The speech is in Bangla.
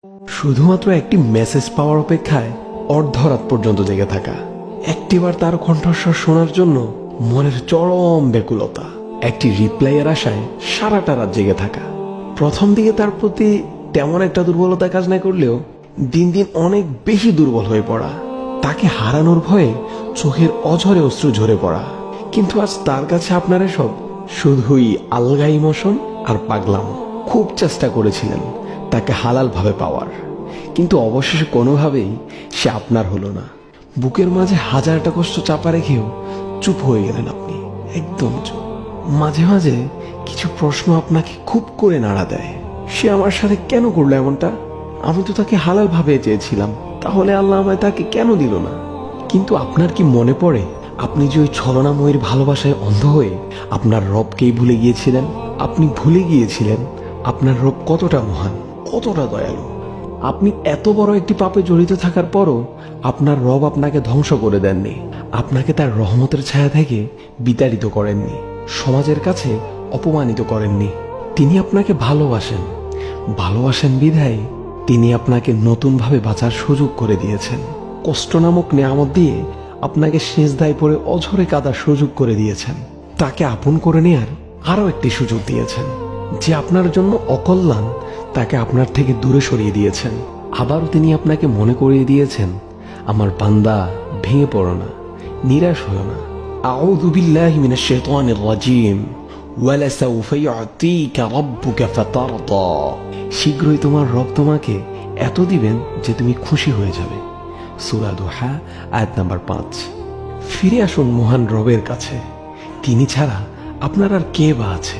শুধুমাত্র একটি মেসেজ পাওয়ার অপেক্ষায় অর্ধরাত পর্যন্ত জেগে থাকা, একটিবার তার কণ্ঠস্বর শোনার জন্য মনের চরম ব্যাকুলতা, একটি রিপ্লাইয়ের আশায় সারাটা রাত জেগে থাকা। প্রথম দিকে তার প্রতি তেমন একটা দুর্বলতা কাজ না করলেও দিন দিন অনেক বেশি দুর্বল হয়ে পড়া, তাকে হারানোর ভয়ে চোখের অঝরে অশ্রু ঝরে পড়া। কিন্তু আজ তার কাছে আপনার এসব শুধুই আলগা ইমোশন আর পাগলামো। খুব চেষ্টা করেছিলেন তাকে হালালভাবে পাওয়ার, কিন্তু অবশেষে কোনোভাবেই সে আপনার হলো না। বুকের মাঝে হাজারটা কষ্ট চাপা রেখেও চুপ হয়ে গেলেন আপনি, একদম চুপ। মাঝে মাঝে কিছু প্রশ্ন আপনাকে খুব করে নাড়া দেয়। সে আমার সাথে কেন করলো এমনটা? আমি তো তাকে হালালভাবে চেয়েছিলাম, তাহলে আল্লাহ আমায় তাকে কেন দিল না? কিন্তু আপনার কি মনে পড়ে আপনি যে ওই ছলনাময়ীর ভালোবাসায় অন্ধ হয়ে আপনার রবকেই ভুলে গিয়েছিলেন? আপনি ভুলে গিয়েছিলেন আপনার রব কতটা মহান, কতটা দয়ালু। আপনি এত বড় একটি পাপে জড়িত থাকার পরও আপনার রব আপনাকে ধ্বংস করে দেননি, আপনাকে তার রহমতের ছায়া থেকে বিতাড়িত করেননি, সমাজের কাছে অপমানিত করেননি। তিনি আপনাকে ভালোবাসেন, ভালোবাসেন বিধায় তিনি আপনাকে নতুনভাবে বাঁচার সুযোগ করে দিয়েছেন। কষ্ট নামক নেয়ামত দিয়ে আপনাকে সেজদায় পড়ে অঝরে কাদার সুযোগ করে দিয়েছেন। তাকে আপন করে নেয়ার আরও একটি সুযোগ দিয়েছেন। যে আপনার জন্য অকল্যাণ তাকে আপনার থেকে দূরে সরিয়ে দিয়েছেন। আবারও তিনি আপনাকে মনে করিয়ে দিয়েছেন, আমার বান্দা, ভেঙে পড়ো না, নিরাশ হও না। আউযু বিল্লাহি মিনাশ শাইতানির রাজিম। ওয়ালাসাউফা ইউতিকা রাব্বুকা ফাতারদা। শীঘ্রই তোমার রব তোমাকে এত দিবেন যে তুমি খুশি হয়ে যাবে। সূরা দুহা আয়াত নাম্বার 5। ফিরে আসুন মহান রবের কাছে, তিনি ছাড়া আপনার আর কে বা আছে?